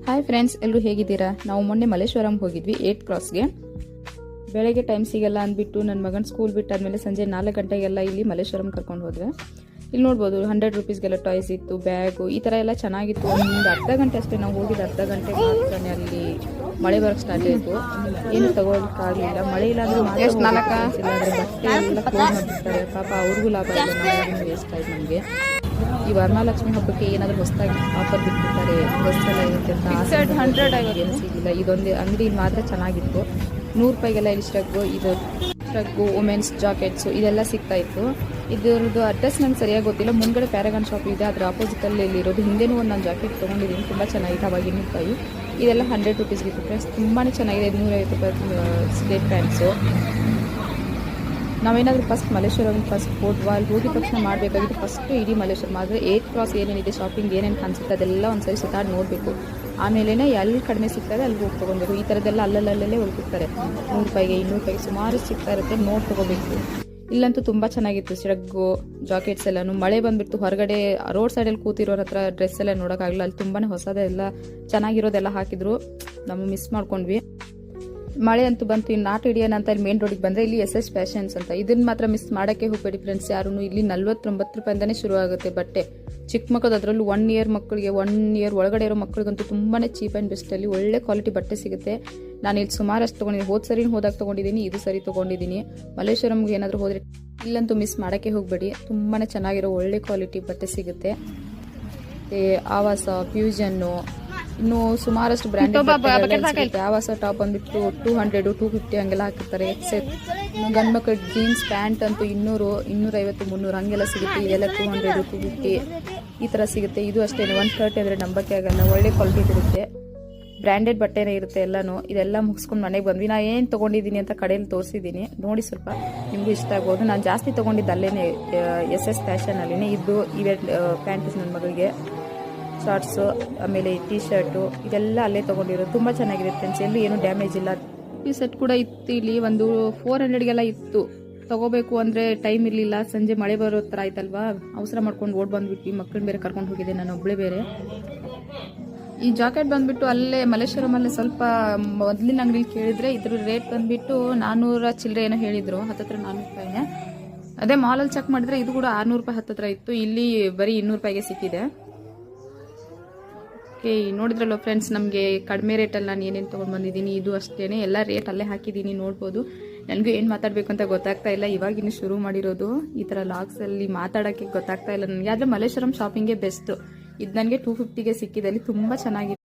Hi friends, ಎಲ್ಲರೂ ಹೇಗಿದ್ದೀರಾ? ನಾವು ಮೊನ್ನೆ ಮಲ್ಲೇಶ್ವರಂಗೆ ಹೋಗಿದ್ವಿ 8 ಕ್ರಾಸ್ಗೆ. ಬೆಳಗ್ಗೆ ಟೈಮ್ ಸಿಗಲ್ಲ ಅಂದ್ಬಿಟ್ಟು ನನ್ನ ಮಗನ ಸ್ಕೂಲ್ ಬಿಟ್ಟಾದ್ಮೇಲೆ ಸಂಜೆ 4 ಗಂಟೆಗೆಲ್ಲ ಇಲ್ಲಿ ಮಲ್ಲೇಶ್ವರಂ ಕರ್ಕೊಂಡು ಹೋದ್ರೆ. ಇಲ್ಲಿ ನೋಡ್ಬೋದು 100 ರೂಪೀಸ್ಗೆಲ್ಲ ಟಾಯ್ಸ್ ಇತ್ತು, ಬ್ಯಾಗು, ಈ ಥರ ಎಲ್ಲ ಚೆನ್ನಾಗಿತ್ತು. ಒಂದು ಅರ್ಧ ಗಂಟೆ ಅಷ್ಟೇ ನಾವು ಹೋಗಿದ್ದು, ಅರ್ಧ ಗಂಟೆ ಮಾತ್ರನೇ ಅಲ್ಲಿ ಮಳೆ ಬರೋಕ್ಕೆ ಸ್ಟಾರ್ಟ್ ಆಯಿತು. ಏನು ತಗೊಳ್ಳೋಕ್ಕಾಗಲಿಲ್ಲ. ಮಳೆ ಇಲ್ಲಾಂದ್ರೆ ಬಟ್ಟೆ ಎಲ್ಲ ಕ್ಲೋಸ್ ಮಾಡಿಬಿಡ್ತಾರೆ. ಪಾಪ ಅವ್ರಿಗೂ ಲಾಭ ಇಲ್ಲ, ನಾವು ವೇಸ್ಟ್ ಆಯ್ತು ನಮಗೆ. ಈ ವರಮಹಾಲಕ್ಷ್ಮಿ ಹಬ್ಬಕ್ಕೆ ಏನಾದರೂ ಹೊಸದಾಗಿ ಆಫರ್ ಬಿಟ್ಟಿರ್ತಾರೆ, ಡ್ರೆಸ್ ಎಲ್ಲ ಇರುತ್ತೆ ಅಂತ 100 ಏನು ಸಿಗಿಲ್ಲ. ಇದೊಂದು ಅಂಗಡಿ ಮಾತ್ರ ಚೆನ್ನಾಗಿತ್ತು. 100 ರೂಪಾಯಿಗೆಲ್ಲ ಇಲ್ಲಿ ಸ್ಟ್ರಗ್ಗು, ವುಮೆನ್ಸ್ ಜಾಕೆಟ್ಸು ಇದೆಲ್ಲ ಸಿಗ್ತಾ ಇತ್ತು. ಇದ್ರದ್ದು ಅಡ್ರೆಸ್ ನಂಗೆ ಸರಿಯಾಗಿ ಗೊತ್ತಿಲ್ಲ. ಮುಂದ್ಗಡೆ ಪ್ಯಾರಾಗಾನ್ ಶಾಪ್ ಇದೆ, ಅದರ ಆಪೋಸಿಟಲ್ಲಿ ಇಲ್ಲಿರೋದು. ಹಿಂದೆನೂ ಒಂದು ನಾನು ಜಾಕೆಟ್ ತೊಗೊಂಡಿದ್ದೀನಿ, ತುಂಬ ಚೆನ್ನಾಗಿದೆ. ಅವಾಗಿನ ರೂಪಾಯಿ ಇದೆಲ್ಲ 100 ರೂಪೀಸ್ಗಿತ್ತು ಫ್ರೆಂಡ್ಸ್. ತುಂಬಾ ಚೆನ್ನಾಗಿದೆ. 250 ರೂಪಾಯಿ ಸ್ಟೇಟ್ ಪ್ಯಾಂಟ್ಸು. ನಾವೇನಾದರೂ ಫಸ್ಟ್ ಮಲ್ಲೇಶ್ವರಂ ಹೋದ್ವಾ, ಅಲ್ಲಿ ಹೋಗಿದ ತಕ್ಷಣ ಮಾಡಬೇಕಾಗಿತ್ತು ಫಸ್ಟು ಇಡೀ ಮಲ್ಲೇಶ್ವರಂ. ಆದರೆ 8 ಕ್ರಾಸ್ ಏನೇನಿದೆ ಶಾಪಿಂಗ್ ಏನೇನು ಕಾಣಿಸುತ್ತೆ ಅದೆಲ್ಲ ಒಂದ್ಸರಿ ಸುತ್ತಾಡಿ ನೋಡಬೇಕು. ಆಮೇಲೆ ಎಲ್ಲಿ ಕಡಿಮೆ ಸಿಗ್ತದೆ ಅಲ್ಲಿ ಹೋಗಿ ತೊಗೊಬೇಕು. ಈ ಥರದ್ದೆಲ್ಲ ಅಲ್ಲಲ್ಲೇ ಹೊಲ್ಕಿರ್ತಾರೆ. 100 ರೂಪಾಯಿಗೆ 200 ರೂಪಾಯಿಗೆ ಸುಮಾರು ಸಿಗ್ತಾ ಇರುತ್ತೆ, ನೋಡಿ ತೊಗೋಬೇಕು. ಇಲ್ಲಂತೂ ತುಂಬ ಚೆನ್ನಾಗಿತ್ತು. ಸ್ಟ್ರಗ್ಗು, ಜಾಕೆಟ್ಸ್ ಎಲ್ಲನೂ. ಮಳೆ ಬಂದುಬಿಟ್ಟು ಹೊರಗಡೆ ರೋಡ್ ಸೈಡಲ್ಲಿ ಕೂತಿರೋರ ಹತ್ರ ಡ್ರೆಸ್ ಎಲ್ಲ ನೋಡೋಕ್ಕಾಗಲ್ಲ. ಅಲ್ಲಿ ತುಂಬಾ ಹೊಸದೆಲ್ಲ ಚೆನ್ನಾಗಿರೋದೆಲ್ಲ ಹಾಕಿದ್ರು. ನಾವು ಮಿಸ್ ಮಾಡ್ಕೊಂಡ್ವಿ. ಮಳೆ ಅಂತೂ ಬಂತು. ಇನ್ನು ನಾಟ್ ಹಿಡಿಯೋಣ ಅಂತ ಇಲ್ಲಿ ಮೇನ್ ರೋಡಿಗೆ ಬಂದರೆ ಇಲ್ಲಿ SS ಫ್ಯಾಷನ್ಸ್ ಅಂತ. ಇದನ್ನು ಮಾತ್ರ ಮಿಸ್ ಮಾಡೋಕ್ಕೆ ಹೋಗಬೇಡಿ ಫ್ರೆಂಡ್ಸ್ ಯಾರೂ. ಇಲ್ಲಿ 49 ರೂಪಾಯಿಂದನೇ ಶುರು ಆಗುತ್ತೆ ಬಟ್ಟೆ. ಚಿಕ್ಕ ಮಕ್ಕಳು, ಅದರಲ್ಲೂ 1 ಇಯರ್ ಮಕ್ಕಳಿಗೆ, 1 ಇಯರ್ ಒಳಗಡೆ ಇರೋ ಮಕ್ಕಳಿಗಂತೂ ತುಂಬಾ ಚೀಪ್ ಆ್ಯಂಡ್ ಬೆಸ್ಟಲ್ಲಿ ಒಳ್ಳೆ ಕ್ವಾಲಿಟಿ ಬಟ್ಟೆ ಸಿಗುತ್ತೆ. ನಾನು ಇಲ್ಲಿ ಸುಮಾರಷ್ಟು ತೊಗೊಂಡಿದ್ದೀನಿ. ಹೋದಾಗ ತೊಗೊಂಡಿದ್ದೀನಿ, ಇದು ಸರಿ ತೊಗೊಂಡಿದ್ದೀನಿ. ಮಲ್ಲೇಶ್ವರಂಗೆ ಏನಾದರೂ ಹೋದರೆ ಇಲ್ಲಂತೂ ಮಿಸ್ ಮಾಡೋಕ್ಕೆ ಹೋಗಬೇಡಿ. ತುಂಬಾ ಚೆನ್ನಾಗಿರೋ ಒಳ್ಳೆ ಕ್ವಾಲಿಟಿ ಬಟ್ಟೆ ಸಿಗುತ್ತೆ. ಆವಾಸ, ಫ್ಯೂಷನ್ನು, ಇನ್ನು ಸುಮಾರಷ್ಟು ಬ್ರ್ಯಾಂಡೆಡ್ ಆವಾಸ ಟಾಪ್ ಬಂದ್ಬಿಟ್ಟು 200, 250 ಹಂಗೆಲ್ಲ ಹಾಕಿರ್ತಾರೆ. ಗಂಡು ಮಕ್ಕಳ ಜೀನ್ಸ್ ಪ್ಯಾಂಟ್ ಅಂತೂ 200, 250, 300 ಹಂಗೆಲ್ಲ ಸಿಗುತ್ತೆ. ಇದೆಲ್ಲ 200, 250 ಈ ಥರ ಸಿಗುತ್ತೆ. ಇದು ಅಷ್ಟೇ 130 ಅಂದರೆ ನಂಬಕ್ಕೆ ಆಗಲ್ಲ. ಒಳ್ಳೆ ಕ್ವಾಲಿಟಿ ಇರುತ್ತೆ. ಬ್ರ್ಯಾಂಡೆಡ್ ಬಟ್ಟೆನೇ ಇರುತ್ತೆ ಎಲ್ಲನೂ. ಇದೆಲ್ಲ ಮುಗಿಸ್ಕೊಂಡು ಮನೆಗೆ ಬಂದ್ವಿ. ನಾನು ಏನು ತೊಗೊಂಡಿದ್ದೀನಿ ಅಂತ ಕಡೆಯಲ್ಲಿ ತೋರಿಸಿದ್ದೀನಿ, ನೋಡಿ, ಸ್ವಲ್ಪ ನಿಮಗೂ ಇಷ್ಟ ಆಗ್ಬೋದು. ನಾನು ಜಾಸ್ತಿ ತೊಗೊಂಡಿದ್ದು ಅಲ್ಲೇ SS ಫ್ಯಾಷನಲ್ಲಿನೇ. ಇದು ಇವೆ ಪ್ಯಾಂಟೀಸ್ ನನ್ನ ಮಗಳಿಗೆ, ಶಾರ್ಟ್ಸು, ಆಮೇಲೆ ಟೀ ಶರ್ಟು ಇದೆಲ್ಲ ಅಲ್ಲೇ ತೊಗೊಂಡಿರೋದು. ತುಂಬ ಚೆನ್ನಾಗಿದೆ ಫ್ರೆಂಡ್ಸ್, ಎಲ್ಲೂ ಏನು ಡ್ಯಾಮೇಜ್ ಇಲ್ಲ. ಈ ಸೆಟ್ ಕೂಡ ಇತ್ತು ಇಲ್ಲಿ, ಒಂದು 400ಗೆಲ್ಲ ಇತ್ತು. ತೊಗೋಬೇಕು ಅಂದರೆ ಟೈಮ್ ಇರಲಿಲ್ಲ. ಸಂಜೆ ಮಳೆ ಬರೋ ಥರ ಆಯ್ತಲ್ವಾ, ಅವಸರ ಮಾಡ್ಕೊಂಡು ಓಡ್ ಬಂದುಬಿಟ್ವಿ. ಮಕ್ಕಳನ್ನ ಬೇರೆ ಕರ್ಕೊಂಡು ಹೋಗಿದ್ದೆ ನಾನು ಒಬ್ಬಳೇ ಬೇರೆ. ಈ ಜಾಕೆಟ್ ಬಂದುಬಿಟ್ಟು ಅಲ್ಲೇ ಮಲ್ಲೇಶ್ವರಮಲ್ಲೇ ಸ್ವಲ್ಪ ಮೊದಲಿನ ಅಂಗಡಿಲಿ ಕೇಳಿದರೆ ಇದ್ರ ರೇಟ್ ಬಂದುಬಿಟ್ಟು 400 ಚಿಲ್ಲರೆ ಏನೋ ಹೇಳಿದರು. 400 ರೂಪಾಯಿನೇ. ಅದೇ ಮಾಲಲ್ಲಿ ಚೆಕ್ ಮಾಡಿದ್ರೆ ಇದು ಕೂಡ 600 ರೂಪಾಯಿ ಹತ್ತಿರ ಇತ್ತು. ಇಲ್ಲಿ ಬರೀ 200 ರೂಪಾಯಿಗೆ ಸಿಕ್ಕಿದೆ. ಓಕೆ, ನೋಡಿದ್ರಲ್ಲ ಫ್ರೆಂಡ್ಸ್, ನಮಗೆ ಕಡಿಮೆ ರೇಟಲ್ಲಿ ನಾನು ಏನೇನು ತೊಗೊಂಡು ಬಂದಿದ್ದೀನಿ. ಇದು ಅಷ್ಟೇ, ಎಲ್ಲ ರೇಟ್ ಅಲ್ಲೇ ಹಾಕಿದ್ದೀನಿ, ನೋಡ್ಬೋದು. ನನಗೂ ಏನು ಮಾತಾಡಬೇಕು ಅಂತ ಗೊತ್ತಾಗ್ತಾ ಇಲ್ಲ. ಇವಾಗಿನ್ನು ಶುರು ಮಾಡಿರೋದು. ಈ ಥರ ಲಾಗ್ಸಲ್ಲಿ ಮಾತಾಡೋಕ್ಕೆ ಗೊತ್ತಾಗ್ತಾ ಇಲ್ಲ ನನಗೆ. ಆದರೆ ಮಲ್ಲೇಶ್ವರಂ ಶಾಪಿಂಗೇ ಬೆಸ್ಟು. ಇದು ನನಗೆ 250ಗೆ ಸಿಕ್ಕಿದೆ. ಅಲ್ಲಿ ತುಂಬ ಚೆನ್ನಾಗಿದೆ.